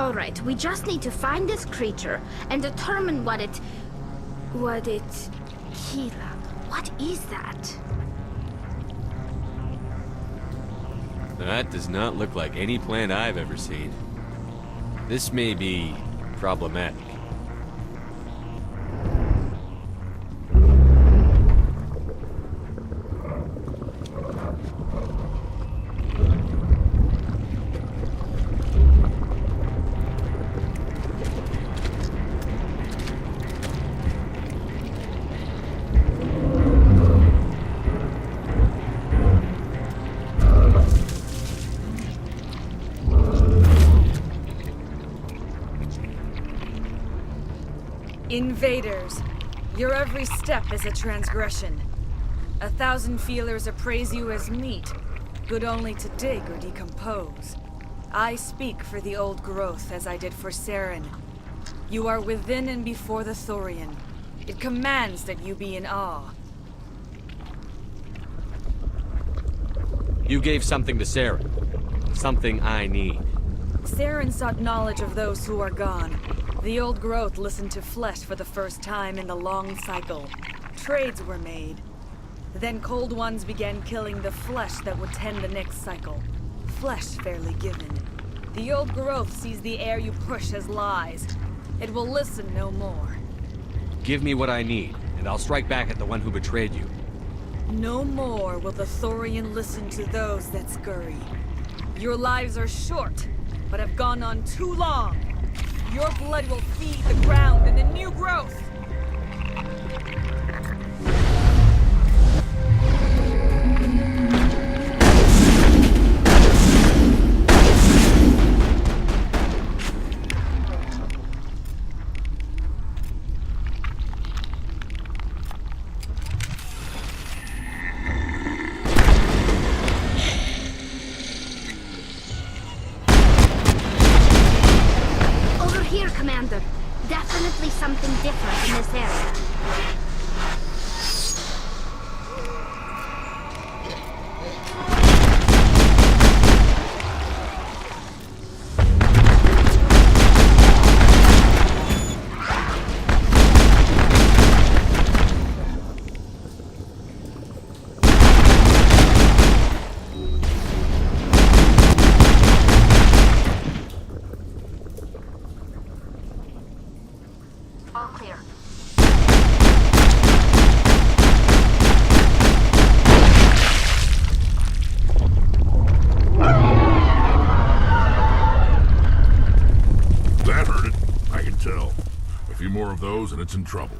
Alright, we just need to find this creature and determine what it... Kila, what is that? That does not look like any plant I've ever seen. This may be problematic. Invaders, your every step is a transgression. 1,000 feelers appraise you as meat, good only to dig or decompose. I speak for the old growth as I did for Saren. You are within and before the Thorian. It commands that you be in awe. You gave something to Saren. Something I need. Saren sought knowledge of those who are gone. The old growth listened to flesh for the first time in the long cycle. Trades were made. Then cold ones began killing the flesh that would tend the next cycle. Flesh fairly given. The old growth sees the air you push as lies. It will listen no more. Give me what I need, and I'll strike back at the one who betrayed you. No more will the Thorian listen to those that scurry. Your lives are short, but have gone on too long. Your blood will feed the ground and the new growth! Commander. Definitely something different in this area. All clear. That hurt it. I can tell. A few more of those and it's in trouble.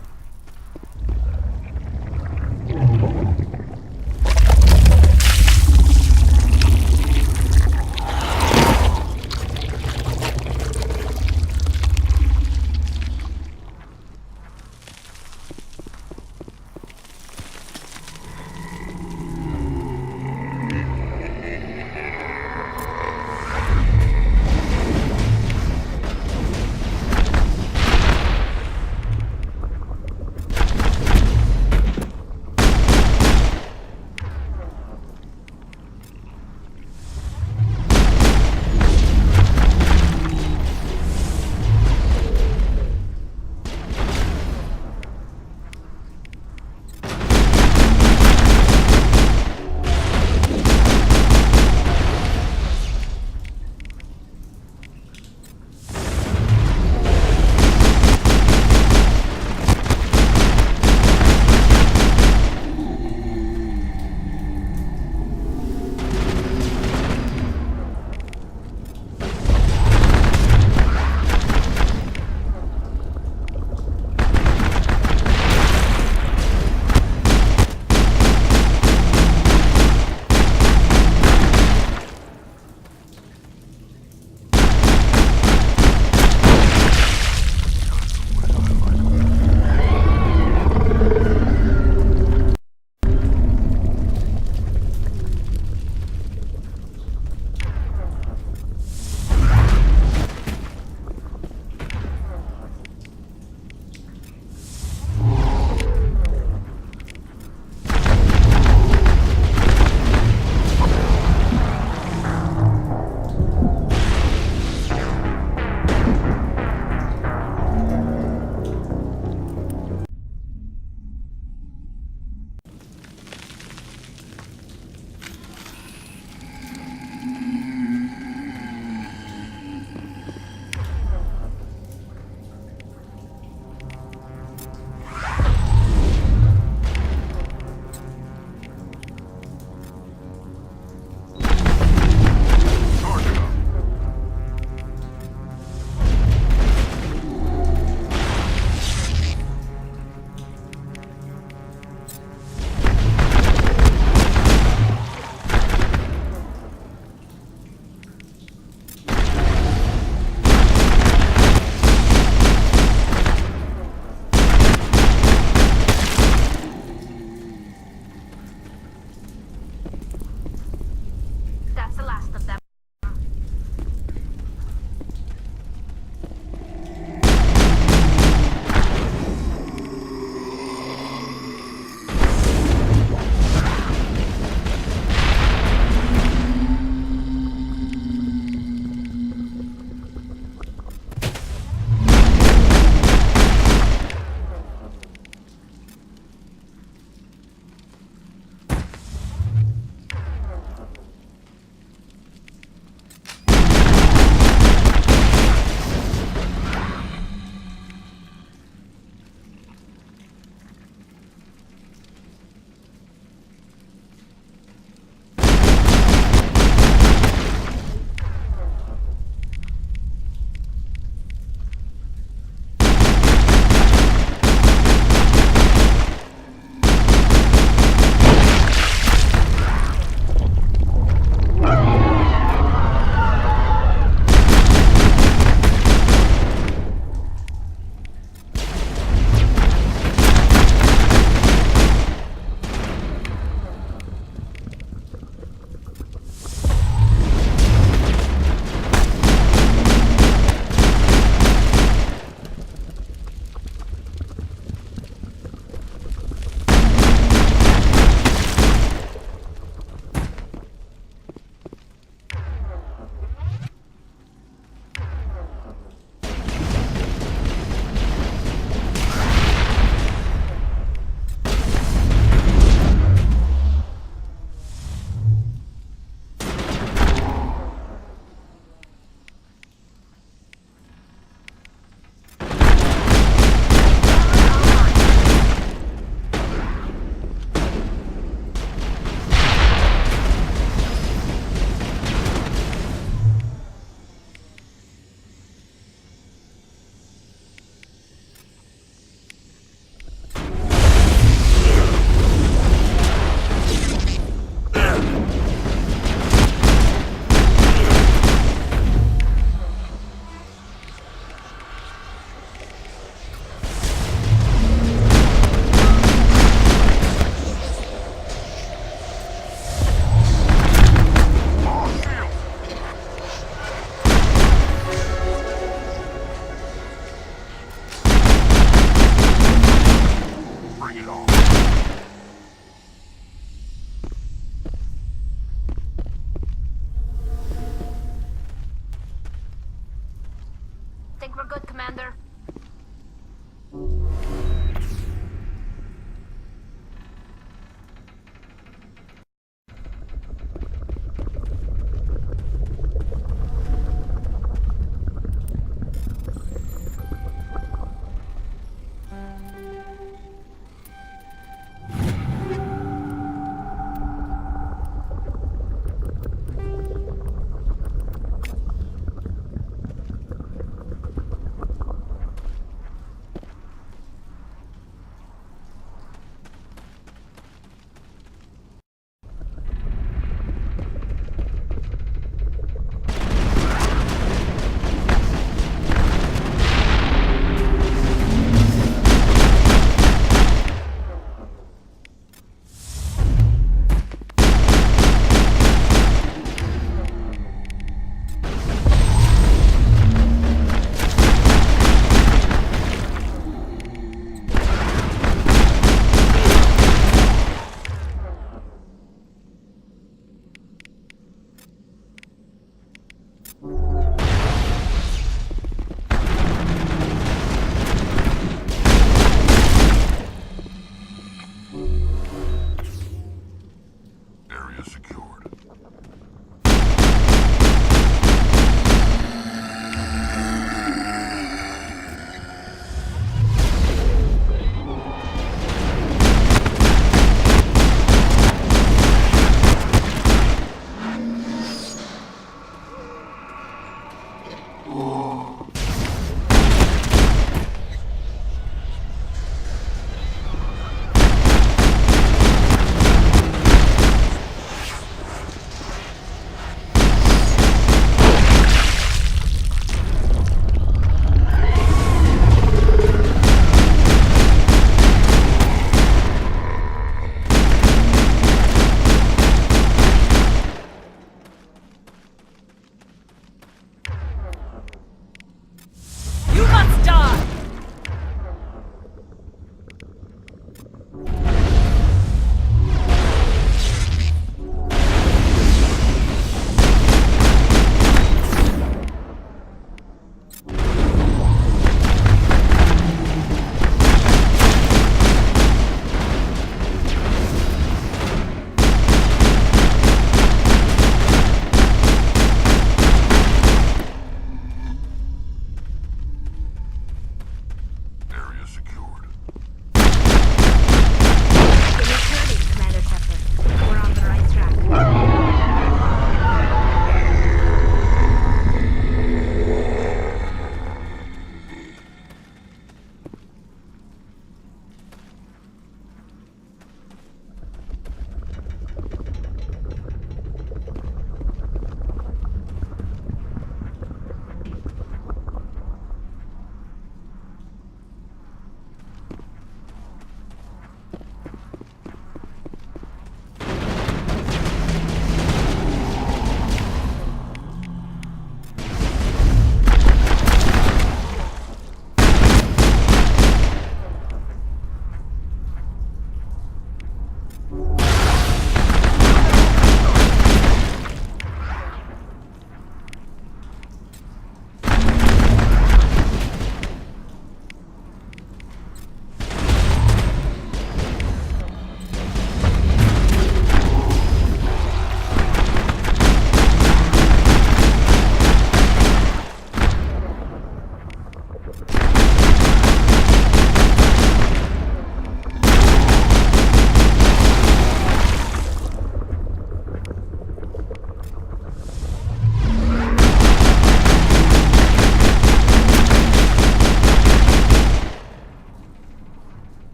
good, Commander.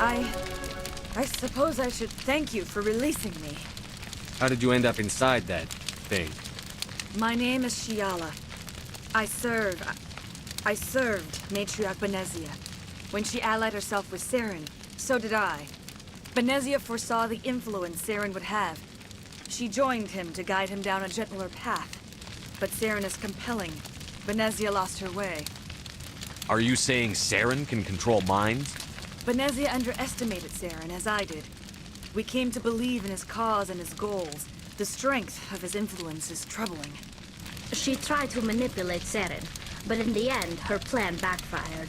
I... I suppose I should thank you for releasing me. How did you end up inside that thing? My name is Shiala. I served Matriarch Benezia. When she allied herself with Saren, so did I. Benezia foresaw the influence Saren would have. She joined him to guide him down a gentler path. But Saren is compelling. Benezia lost her way. Are you saying Saren can control minds? Benezia underestimated Saren, as I did. We came to believe in his cause and his goals. The strength of his influence is troubling. She tried to manipulate Saren, but in the end, her plan backfired.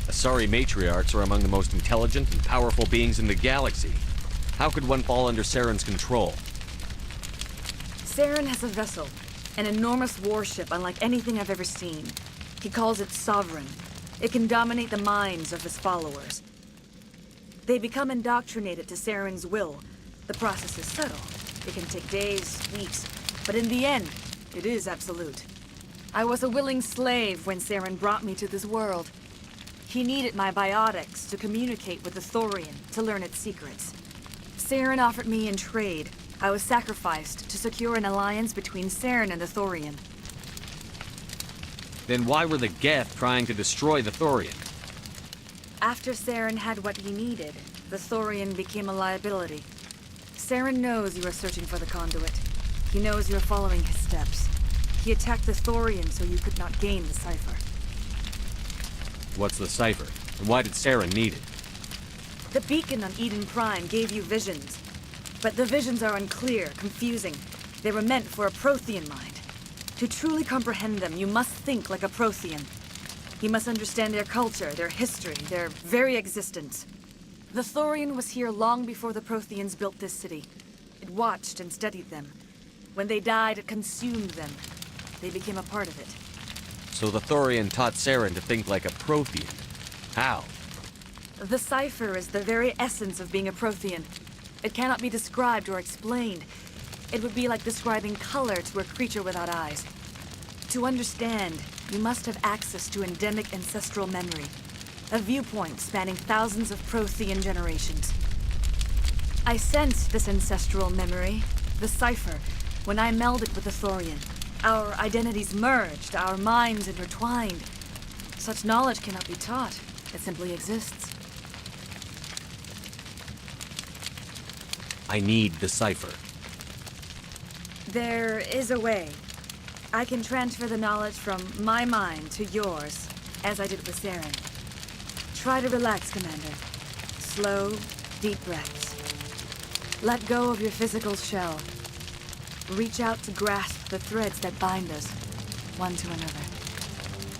Asari matriarchs are among the most intelligent and powerful beings in the galaxy. How could one fall under Saren's control? Saren has a vessel, an enormous warship unlike anything I've ever seen. He calls it Sovereign. It can dominate the minds of his followers. They become indoctrinated to Saren's will. The process is subtle. It can take days, weeks, but in the end, it is absolute. I was a willing slave when Saren brought me to this world. He needed my biotics to communicate with the Thorian, to learn its secrets. Saren offered me in trade. I was sacrificed to secure an alliance between Saren and the Thorian. Then why were the Geth trying to destroy the Thorian? After Saren had what he needed, the Thorian became a liability. Saren knows you are searching for the conduit. He knows you are following his steps. He attacked the Thorian so you could not gain the cipher. What's the cipher? And why did Saren need it? The beacon on Eden Prime gave you visions. But the visions are unclear, confusing. They were meant for a Prothean mind. To truly comprehend them, you must think like a Prothean. You must understand their culture, their history, their very existence. The Thorian was here long before the Protheans built this city. It watched and studied them. When they died, it consumed them. They became a part of it. So the Thorian taught Saren to think like a Prothean. How? The cipher is the very essence of being a Prothean. It cannot be described or explained. It would be like describing color to a creature without eyes. To understand, you must have access to endemic ancestral memory. A viewpoint spanning thousands of Prothean generations. I sensed this ancestral memory, the cipher, when I melded with the Thorian. Our identities merged, our minds intertwined. Such knowledge cannot be taught. It simply exists. I need the cipher. There is a way. I can transfer the knowledge from my mind to yours, as I did with Saren. Try to relax, Commander. Slow, deep breaths. Let go of your physical shell. Reach out to grasp the threads that bind us, one to another.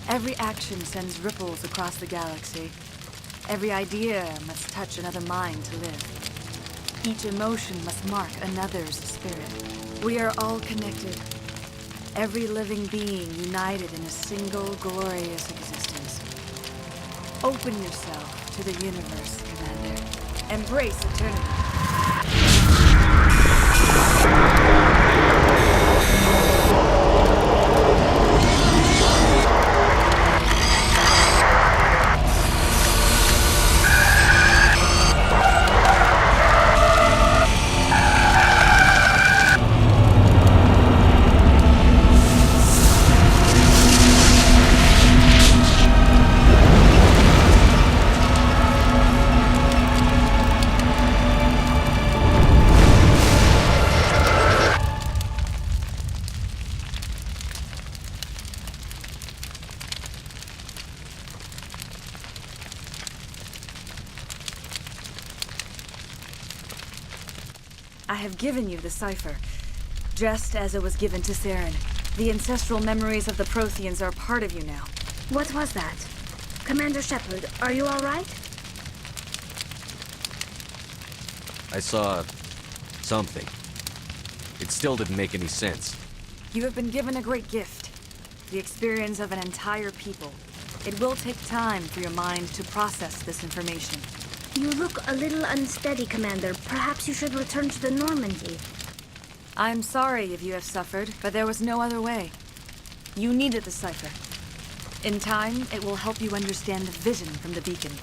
Every action sends ripples across the galaxy. Every idea must touch another mind to live. Each emotion must mark another's spirit. We are all connected. Every living being united in a single glorious existence. Open yourself to the universe, Commander. Embrace eternity. I have given you the cipher, just as it was given to Saren. The ancestral memories of the Protheans are part of you now. What was that? Commander Shepard, are you all right? I saw something. It still didn't make any sense. You have been given a great gift. The experience of an entire people. It will take time for your mind to process this information. You look a little unsteady, Commander. Perhaps you should return to the Normandy. I'm sorry if you have suffered, but there was no other way. You needed the cipher. In time, it will help you understand the vision from the beacon.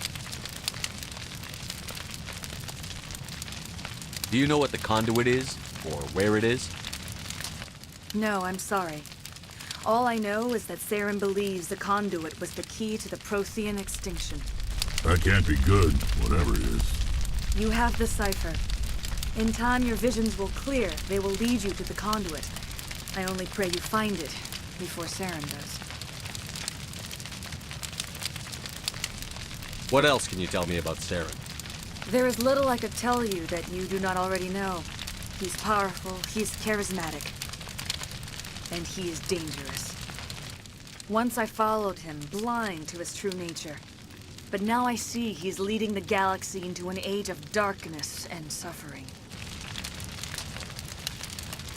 Do you know what the conduit is? Or where it is? No, I'm sorry. All I know is that Saren believes the conduit was the key to the Prothean extinction. That can't be good, whatever it is. You have the cipher. In time, your visions will clear. They will lead you to the conduit. I only pray you find it before Saren does. What else can you tell me about Saren? There is little I could tell you that you do not already know. He's powerful, he's charismatic, and he is dangerous. Once I followed him, blind to his true nature. But now I see he's leading the galaxy into an age of darkness and suffering.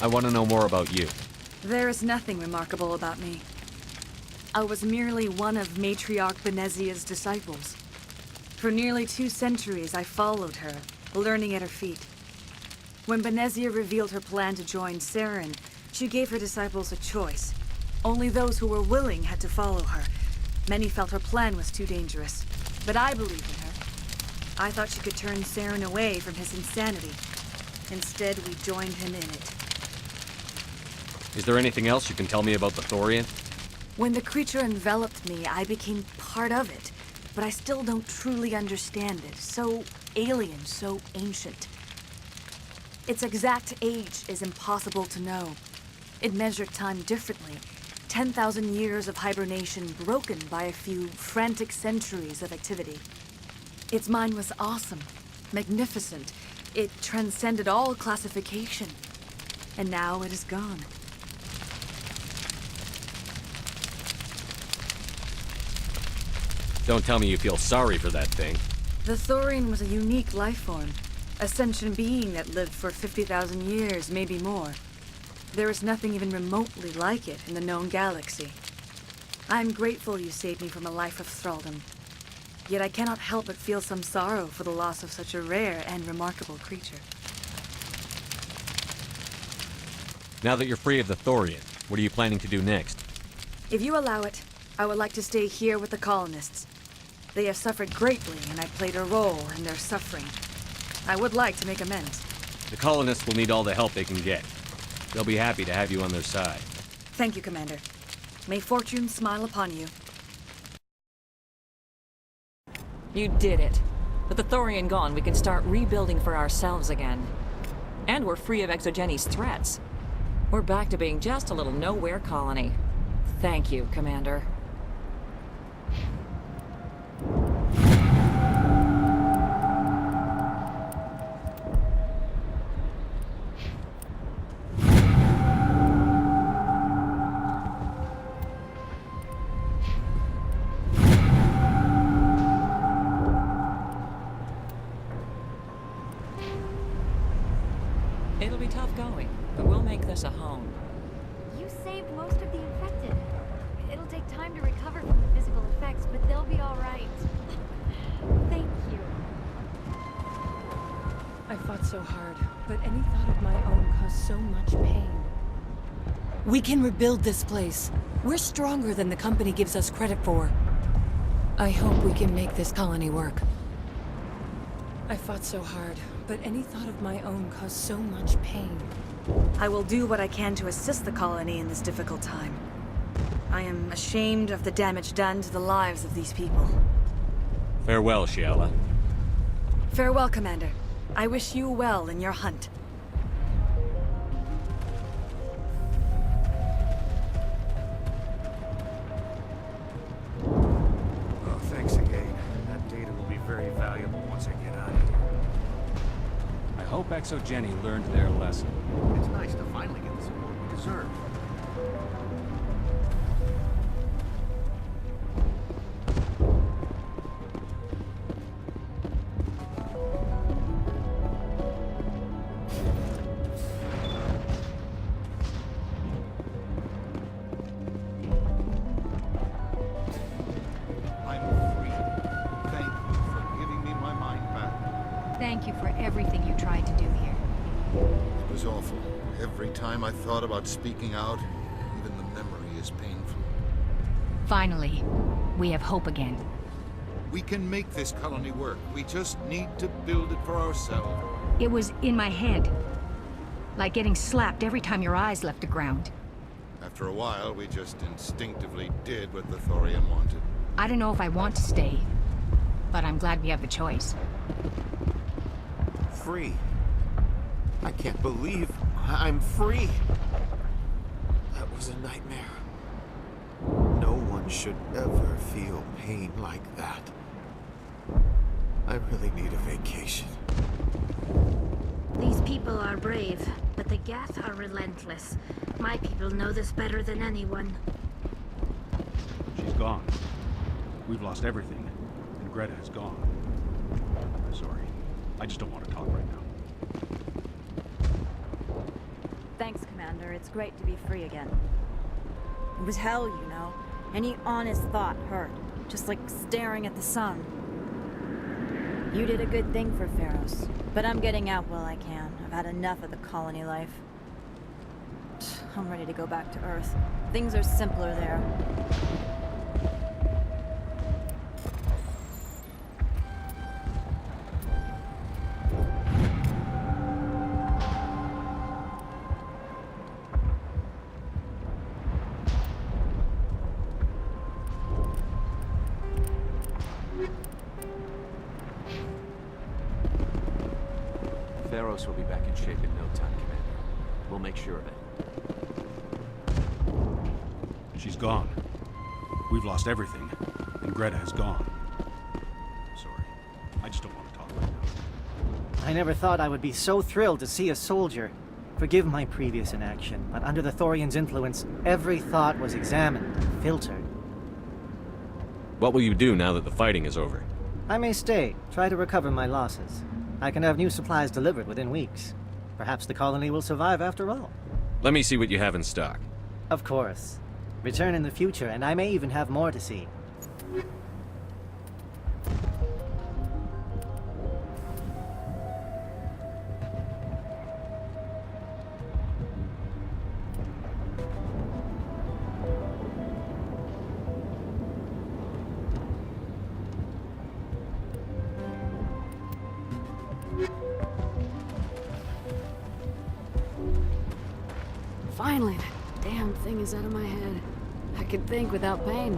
I want to know more about you. There is nothing remarkable about me. I was merely one of Matriarch Benezia's disciples. For nearly 2 centuries, I followed her, learning at her feet. When Benezia revealed her plan to join Saren, she gave her disciples a choice. Only those who were willing had to follow her. Many felt her plan was too dangerous, but I believed in her. I thought she could turn Saren away from his insanity. Instead, we joined him in it. Is there anything else you can tell me about the Thorian? When the creature enveloped me, I became part of it, but I still don't truly understand it. So alien, so ancient. Its exact age is impossible to know. It measured time differently. 10,000 years of hibernation broken by a few frantic centuries of activity. Its mind was awesome, magnificent. It transcended all classification. And now it is gone. Don't tell me you feel sorry for that thing. The Thorian was a unique life form. A sentient being that lived for 50,000 years, maybe more. There is nothing even remotely like it in the known galaxy. I'm grateful you saved me from a life of thraldom. Yet I cannot help but feel some sorrow for the loss of such a rare and remarkable creature. Now that you're free of the Thorian, what are you planning to do next? If you allow it, I would like to stay here with the colonists. They have suffered greatly, and I played a role in their suffering. I would like to make amends. The colonists will need all the help they can get. They'll be happy to have you on their side. Thank you, Commander. May fortune smile upon you. You did it. With the Thorian gone, we can start rebuilding for ourselves again. And we're free of Exogeni's threats. We're back to being just a little nowhere colony. Thank you, Commander. It'll be tough going, but we'll make this a home. You saved most of the infected. It'll take time to recover from the physical effects, but they'll be all right. Thank you. I fought so hard, but any thought of my own caused so much pain. We can rebuild this place. We're stronger than the company gives us credit for. I hope we can make this colony work. I fought so hard, but any thought of my own caused so much pain. I will do what I can to assist the colony in this difficult time. I am ashamed of the damage done to the lives of these people. Farewell, Shiala. Farewell, Commander. I wish you well in your hunt. Oh, thanks again. That data will be very valuable once I get out of here. I hope Exogeni learned their lesson. It's nice to finally get the support we deserve. Thank you for everything you tried to do here. It was awful. Every time I thought about speaking out, even the memory is painful. Finally, we have hope again. We can make this colony work. We just need to build it for ourselves. It was in my head. Like getting slapped every time your eyes left the ground. After a while, we just instinctively did what the Thorian wanted. I don't know if I want to stay, but I'm glad we have the choice. Free. I can't believe I'm free. That was a nightmare. No one should ever feel pain like that. I really need a vacation. These people are brave, but the Geth are relentless. My people know this better than anyone. She's gone. We've lost everything, and Greta has gone. I'm sorry. I just don't want to talk right now. Thanks, Commander. It's great to be free again. It was hell, you know. Any honest thought hurt. Just like staring at the sun. You did a good thing for Feros, but I'm getting out while I can. I've had enough of the colony life. I'm ready to go back to Earth. Things are simpler there. Feros will be back in shape in no time, Commander. We'll make sure of it. She's gone. We've lost everything, and Greta has gone. Sorry. I just don't want to talk right now. I never thought I would be so thrilled to see a soldier. Forgive my previous inaction, but under the Thorian's influence, every thought was examined and filtered. What will you do now that the fighting is over? I may stay, try to recover my losses. I can have new supplies delivered within weeks. Perhaps the colony will survive after all. Let me see what you have in stock. Of course. Return in the future, and I may even have more to see. Finally, that damn thing is out of my head. I can think without pain.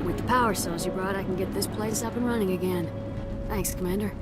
With the power cells you brought, I can get this place up and running again. Thanks, Commander.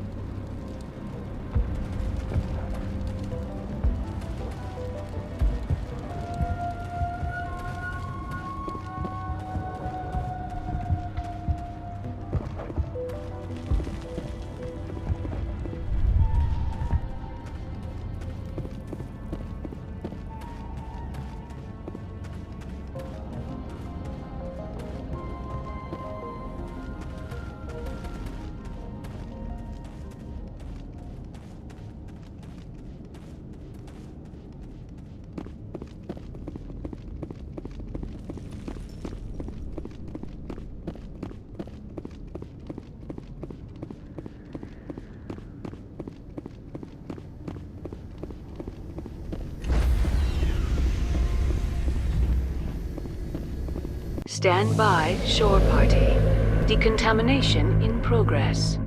Stand by, shore party. Decontamination in progress.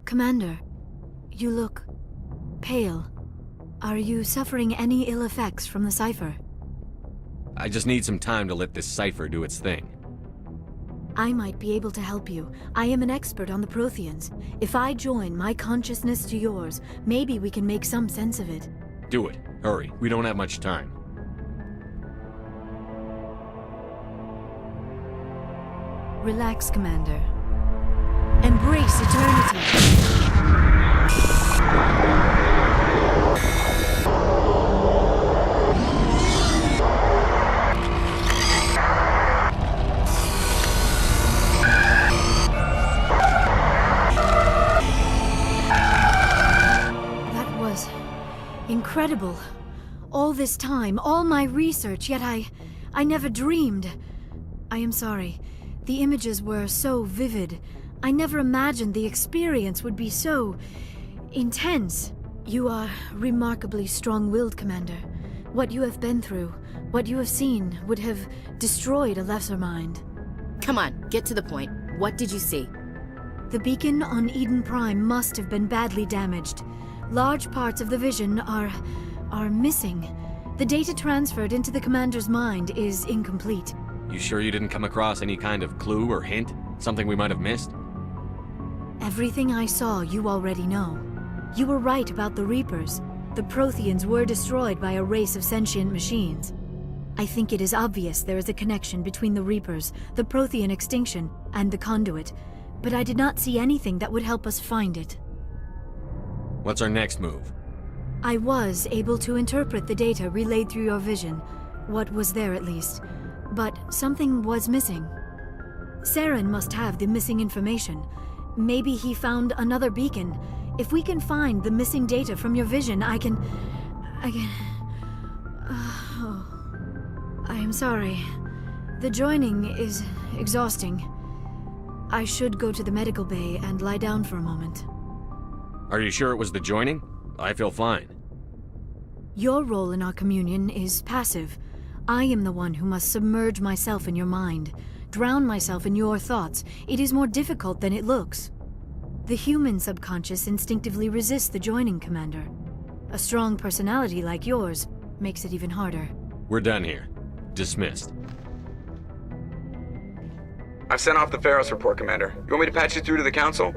Commander, you look pale. Are you suffering any ill effects from the cipher? I just need some time to let this cipher do its thing. I might be able to help you. I am an expert on the Protheans. If I join my consciousness to yours, maybe we can make some sense of it. Do it. Hurry. We don't have much time. Relax, Commander. Embrace eternity. That was incredible. All this time, all my research, yet I never dreamed. I am sorry. The images were so vivid. I never imagined the experience would be so intense. You are remarkably strong-willed, Commander. What you have been through, what you have seen, would have destroyed a lesser mind. Come on, get to the point. What did you see? The beacon on Eden Prime must have been badly damaged. Large parts of the vision are missing. The data transferred into the commander's mind is incomplete. You sure you didn't come across any kind of clue or hint? Something we might have missed? Everything I saw you already know. You were right about the Reapers. The Protheans were destroyed by a race of sentient machines. I think it is obvious there is a connection between the Reapers, the Prothean extinction, and the Conduit, but I did not see anything that would help us find it. What's our next move? I was able to interpret the data relayed through your vision, what was there at least, but something was missing. Saren must have the missing information. Maybe he found another beacon. If we can find the missing data from your vision, I can... I am sorry. The joining is exhausting. I should go to the medical bay and lie down for a moment. Are you sure it was the joining? I feel fine. Your role in our communion is passive. I am the one who must submerge myself in your mind, drown myself in your thoughts. It is more difficult than it looks. The human subconscious instinctively resists the joining, Commander. A strong personality like yours makes it even harder. We're done here. Dismissed. I've sent off the Feros report, Commander. You want me to patch you through to the Council?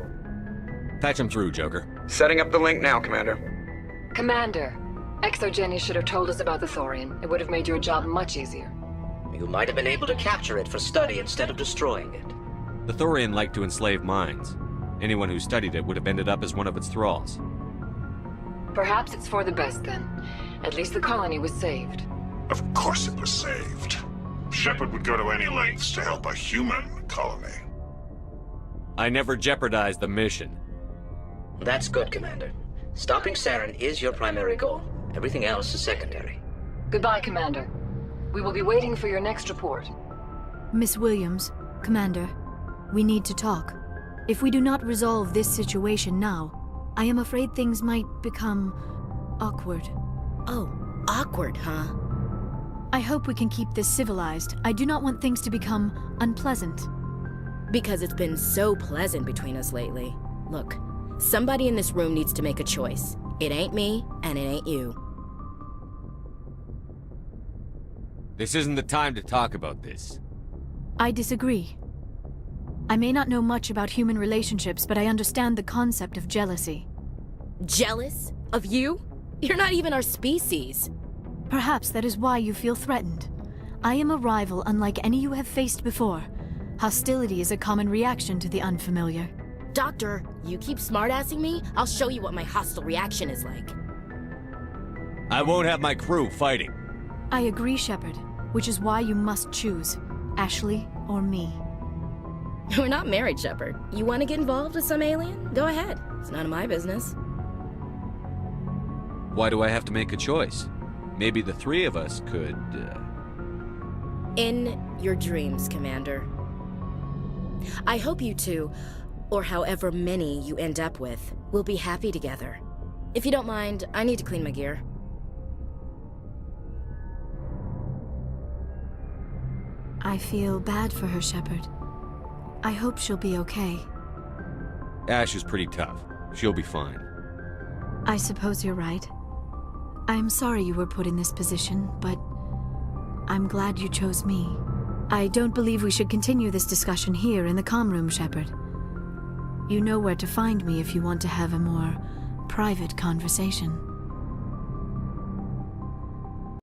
Patch him through, Joker. Setting up the link now, Commander. Commander, Exogeny should have told us about the Thorian. It would have made your job much easier. You might have been able to capture it for study instead of destroying it. The Thorian liked to enslave minds. Anyone who studied it would have ended up as one of its thralls. Perhaps it's for the best then. At least the colony was saved. Of course it was saved. Shepard would go to any lengths to help a human colony. I never jeopardized the mission. That's good, Commander. Stopping Saren is your primary goal. Everything else is secondary. Goodbye, Commander. We will be waiting for your next report. Miss Williams, Commander, we need to talk. If we do not resolve this situation now, I am afraid things might become awkward. Oh, awkward, huh? I hope we can keep this civilized. I do not want things to become unpleasant. Because it's been so pleasant between us lately. Look, somebody in this room needs to make a choice. It ain't me, and it ain't you. This isn't the time to talk about this. I disagree. I may not know much about human relationships, but I understand the concept of jealousy. Jealous? Of you? You're not even our species. Perhaps that is why you feel threatened. I am a rival unlike any you have faced before. Hostility is a common reaction to the unfamiliar. Doctor, you keep smartassing me, I'll show you what my hostile reaction is like. I won't have my crew fighting. I agree, Shepard, which is why you must choose, Ashley or me. We're not married, Shepard. You want to get involved with some alien? Go ahead. It's none of my business. Why do I have to make a choice? Maybe the three of us could, In your dreams, Commander. I hope you two, or however many you end up with, will be happy together. If you don't mind, I need to clean my gear. I feel bad for her, Shepard. I hope she'll be okay. Ash is pretty tough. She'll be fine. I suppose you're right. I'm sorry you were put in this position, but I'm glad you chose me. I don't believe we should continue this discussion here in the comm room, Shepard. You know where to find me if you want to have a more private conversation.